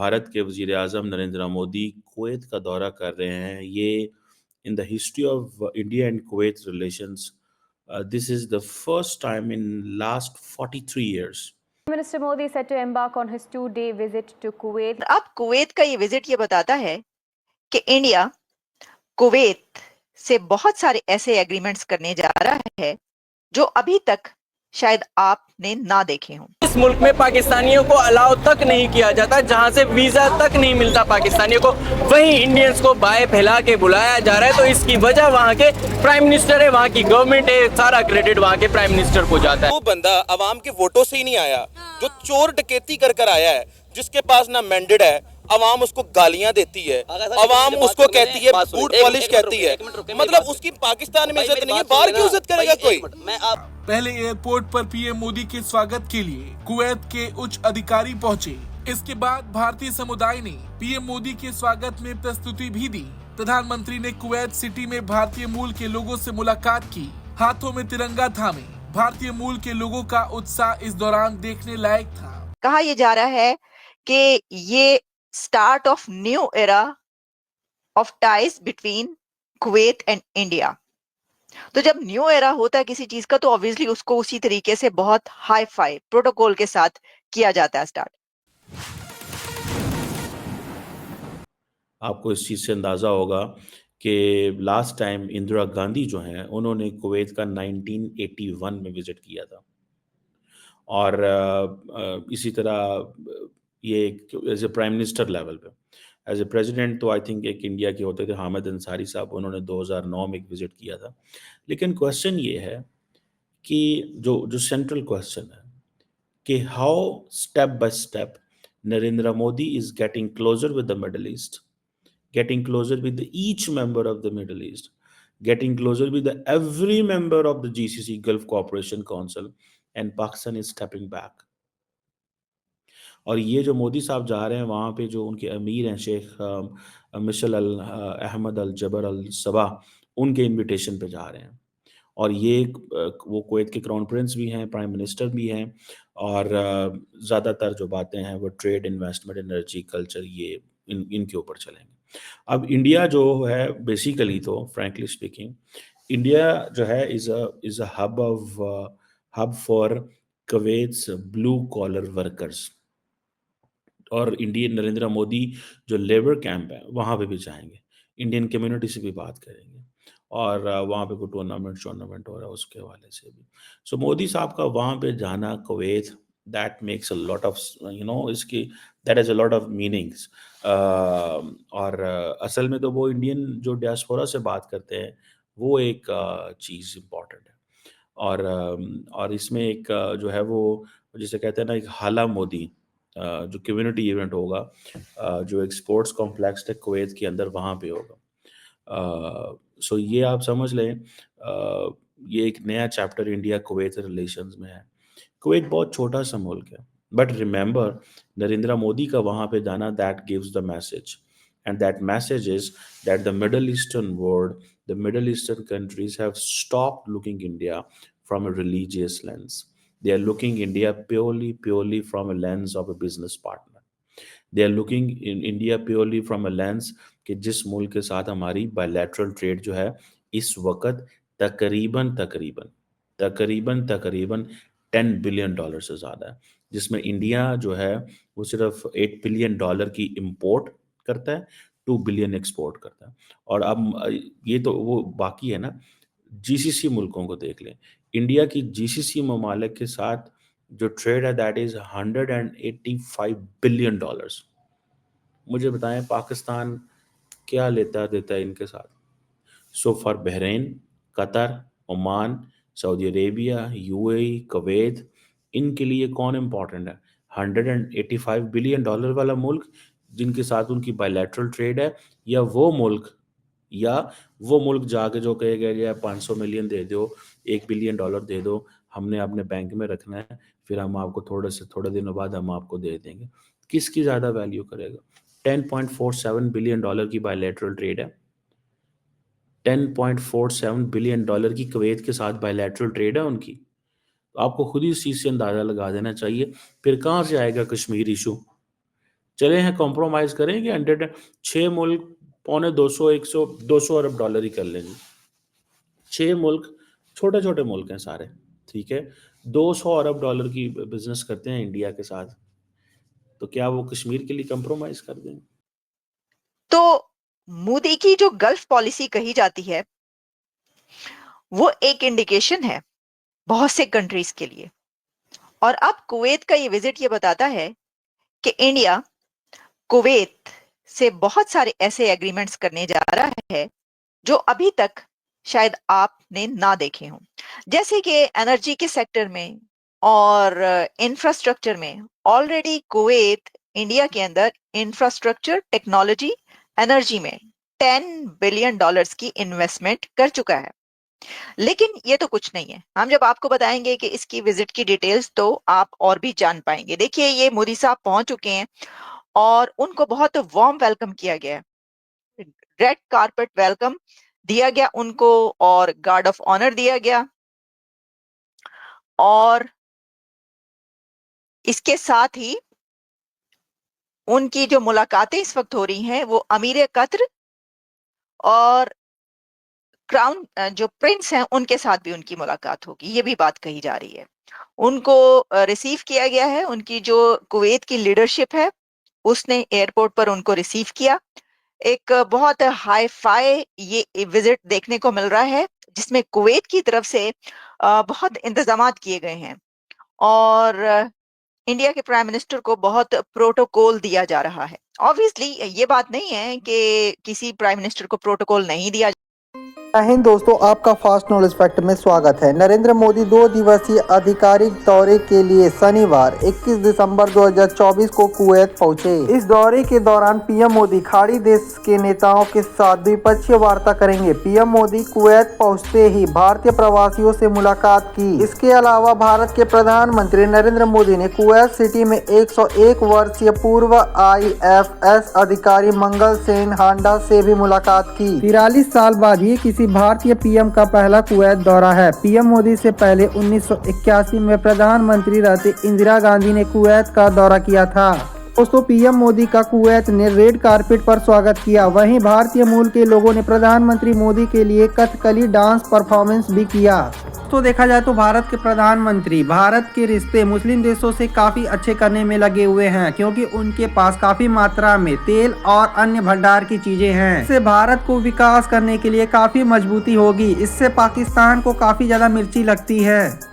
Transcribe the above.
भारत के वज़ीर आज़म नरेंद्र मोदी कुवैत का दौरा कर रहे हैं। ये in the history of India and Kuwait relations, this is the first time in last 43 years. Minister Modi is set to embark on his 2-day visit to Kuwait. अब Kuwait का ये विजिट ये बताता है कि इंडिया कुवैत से बहुत सारे ऐसे एग्रीमेंट्स करने जा रहा है जो अभी तक शायद आपने ना देखे हों। इस मुल्क में पाकिस्तानियों को अलाउ तक नहीं किया जाता, जहां से वीजा तक नहीं मिलता पाकिस्तानियों को, वहीं इंडियंस को बाएं फैला के बुलाया जा रहा है। तो इसकी वजह वहां के प्राइम मिनिस्टर है, वहां की गवर्नमेंट है, सारा क्रेडिट वहां के प्राइम मिनिस्टर को जाता है। वो बंदा अवाम के वोटों से ही नहीं आया, जो चोर डकैती कर कर आया है, जिसके पास ना मैंडेट है, अवाम उसको गालियां देती है, अवाम उसको कहती है बूट पॉलिश कहती है, मतलब उसकी पाकिस्तान में इज्जत नहीं है, बाहर की इज्जत करेगा कोई। पहले एयरपोर्ट पर पीएम मोदी के स्वागत के लिए कुवैत के उच्च अधिकारी पहुंचे। इसके बाद भारतीय समुदाय ने पीएम मोदी के स्वागत में प्रस्तुति भी दी। प्रधानमंत्री ने कुवैत सिटी में भारतीय मूल के लोगों से मुलाकात की। हाथों में तिरंगा थामे भारतीय मूल के लोगों का उत्साह इस दौरान देखने लायक था। कहा यह जा रहा है कि ये start of new era of ties between Kuwait and India. तो जब न्यू एरा होता है किसी चीज का तो ऑब्वियसली उसको उसी तरीके से बहुत हाई फाई प्रोटोकॉल के साथ किया जाता है स्टार्ट। आपको इस चीज़ से अंदाज़ा होगा कि लास्ट टाइम इंदिरा गांधी जो हैं उन्होंने कुवैत का 1981 में विज़िट किया था और इसी तरह ये as a prime minister level पे, एज ए प्रेसिडेंट तो आई थिंक एक इंडिया के होते थे हामिद अंसारी साहब, उन्होंने 2009 में एक विज़िट किया था। लेकिन क्वेश्चन ये है कि जो सेंट्रल क्वेश्चन है कि how step by step Narendra Modi is getting closure with the middle east, getting closer with each member of the Middle East, getting closer with every member of the GCC Gulf Cooperation Council, and Pakistan is stepping back. और ये जो मोदी साहब जा रहे हैं वहाँ पे जो उनके अमीर हैं शेख मिशेल अहमद अल जबर अल सबा, उनके इनविटेशन पे जा रहे हैं। और ये वो कुवैत के क्राउन प्रिंस भी हैं, प्राइम मिनिस्टर भी हैं, और ज़्यादातर जो बातें हैं वो ट्रेड, इन्वेस्टमेंट, एनर्जी, कल्चर, ये इनके ऊपर चलेंगे। अब इंडिया जो है बेसिकली तो फ्रैंकली स्पीकिंग इंडिया जो है is a hub for Kuwait's blue collar workers. और इंडियन नरेंद्र मोदी जो लेबर कैंप है वहाँ पे भी जाएंगे, इंडियन कम्युनिटी से भी बात करेंगे, और वहाँ पे कोई टूर्नामेंट हो रहा है उसके हवाले से भी। सो मोदी साहब का वहाँ पे जाना Kuwait, that makes a lot of इसकी that has a lot of meanings. और असल में तो वो इंडियन जो डियास्पोरा से बात करते हैं वो एक चीज़ इम्पॉर्टेंट है। और इसमें एक जो है वो जिसे कहते हैं ना एक हाला मोदी जो कम्युनिटी इवेंट होगा, जो एक स्पोर्ट्स कॉम्प्लेक्स है कुवैत के अंदर, वहाँ पे होगा। सो ये आप समझ लें, ये एक नया चैप्टर इंडिया कुवैत रिलेशंस में है। कुवैत बहुत छोटा सा मुल्क है, बट रिमेंबर नरेंद्र मोदी का वहाँ पे जाना, that gives the message, and that message is that the middle eastern world, the Middle Eastern countries have stopped looking India from a religious lens. They are looking India purely from a lens of a business partner. They are looking in India purely from a lens कि जिस मुल्क के साथ हमारी bilateral trade जो है इस वक्त तकरीबन $10 बिलियन से ज़्यादा है, जिसमें इंडिया जो है वो सिर्फ $8 बिलियन की इम्पोर्ट करता है, $2 बिलियन एक्सपोर्ट करता है। और अब ये तो वो बाकी है ना, जीसीसी मुल्कों को देख लें, इंडिया की जीसीसी ममालिक के साथ जो ट्रेड है दैट इज $185 बिलियन। मुझे बताएं पाकिस्तान क्या लेता देता है इनके साथ? So for Bahrain, Qatar, Oman, Saudi Arabia, UAE, Kuwait, इनके लिए कौन इम्पोर्टेंट है? $185 बिलियन वाला मुल्क जिनके साथ उनकी बायलैटरल ट्रेड है, या वो मुल्क जाके जो कहेगा यार 500 मिलियन दे दो, $1 बिलियन दे दो, हमने अपने बैंक में रखना है, फिर हम आपको थोड़े दिनों बाद हम आपको दे देंगे। किसकी ज़्यादा वैल्यू करेगा? $10.47 बिलियन की बायलैटरल ट्रेड है, $10.47 बिलियन की कुवैत के साथ बायलैटरल ट्रेड है उनकी। तो आपको खुद ही इस चीज़ से अंदाज़ा लगा देना चाहिए। फिर कहाँ से आएगा कश्मीर इशू? चले हैं कॉम्प्रोमाइज़ करें कि 6 मुल्क पौने 200 अरब डॉलर ही कर लें जी। 6 मुल्क छोटे-छोटे मुल्क हैं सारे, ठीक है? 200 अरब डॉलर की बिज़नेस करते हैं इंडिया के साथ, तो क्या वो कश्मीर के लिए कॉम्प्रोमाइज़ कर देंगे? तो मोदी की जो गल्फ पॉलिसी कही जाती है, वो एक इंडिकेशन है बहुत से कंट्रीज के लिए। और अब कुवैत का ये विजिट ये बताता है कि इंडिया कुवैत से बहुत सारे ऐसे एग्रीमेंट्स करने जा रहा है जो अभी तक शायद आपने ना देखे हों, जैसे कि एनर्जी के सेक्टर में और इंफ्रास्ट्रक्चर में। ऑलरेडी कुवैत इंडिया के अंदर इंफ्रास्ट्रक्चर, टेक्नोलॉजी, एनर्जी में $10 बिलियन की इन्वेस्टमेंट कर चुका है। लेकिन ये तो कुछ नहीं है, हम जब आपको बताएंगे कि इसकी विजिट की डिटेल्स तो आप और भी जान पाएंगे। देखिए, ये मोदी साहब पहुंच चुके हैं और उनको बहुत वार्म वेलकम किया गया है। रेड कारपेट वेलकम दिया गया उनको और गार्ड ऑफ ऑनर दिया गया। और इसके साथ ही उनकी जो मुलाकातें इस वक्त हो रही हैं वो अमीर कतर और क्राउन जो प्रिंस हैं उनके साथ भी उनकी मुलाकात होगी, ये भी बात कही जा रही है। उनको रिसीव किया गया है, उनकी जो कुवैत की लीडरशिप है उसने एयरपोर्ट पर उनको रिसीव किया। एक बहुत हाई फाई ये विजिट देखने को मिल रहा है जिसमें कुवैत की तरफ से बहुत इंतजामात किए गए हैं और इंडिया के प्राइम मिनिस्टर को बहुत प्रोटोकॉल दिया जा रहा है। ऑब्वियसली ये बात नहीं है कि किसी प्राइम मिनिस्टर को प्रोटोकॉल नहीं दिया। जय हिंद दोस्तों, आपका फास्ट नॉलेज फैक्ट में स्वागत है। नरेंद्र मोदी 2 दिवसीय आधिकारिक दौरे के लिए शनिवार 21 दिसंबर 2024 को कुवैत पहुंचे। इस दौरे के दौरान पीएम मोदी खाड़ी देश के नेताओं के साथ द्विपक्षीय वार्ता करेंगे। पीएम मोदी कुवैत पहुंचते ही भारतीय प्रवासियों से मुलाकात की। इसके अलावा भारत के प्रधानमंत्री नरेंद्र मोदी ने कुवैत सिटी में 101 वर्षीय पूर्व IFS अधिकारी मंगल सेन हांडा से भी मुलाकात की। 43 साल बाद ये किसी भारतीय पीएम का पहला कुवैत दौरा है। पीएम मोदी से पहले 1981 में प्रधानमंत्री रहते इंदिरा गांधी ने कुवैत का दौरा किया था। दोस्तों, पीएम मोदी का कुवैत ने रेड कारपेट पर स्वागत किया। वहीं भारतीय मूल के लोगों ने प्रधानमंत्री मोदी के लिए कथकली डांस परफॉर्मेंस भी किया। तो देखा जाए तो भारत के प्रधानमंत्री भारत के रिश्ते मुस्लिम देशों से काफी अच्छे करने में लगे हुए हैं, क्योंकि उनके पास काफी मात्रा में तेल और अन्य भंडार की चीजें हैं। इससे भारत को विकास करने के लिए काफी मजबूती होगी। इससे पाकिस्तान को काफी ज्यादा मिर्ची लगती है।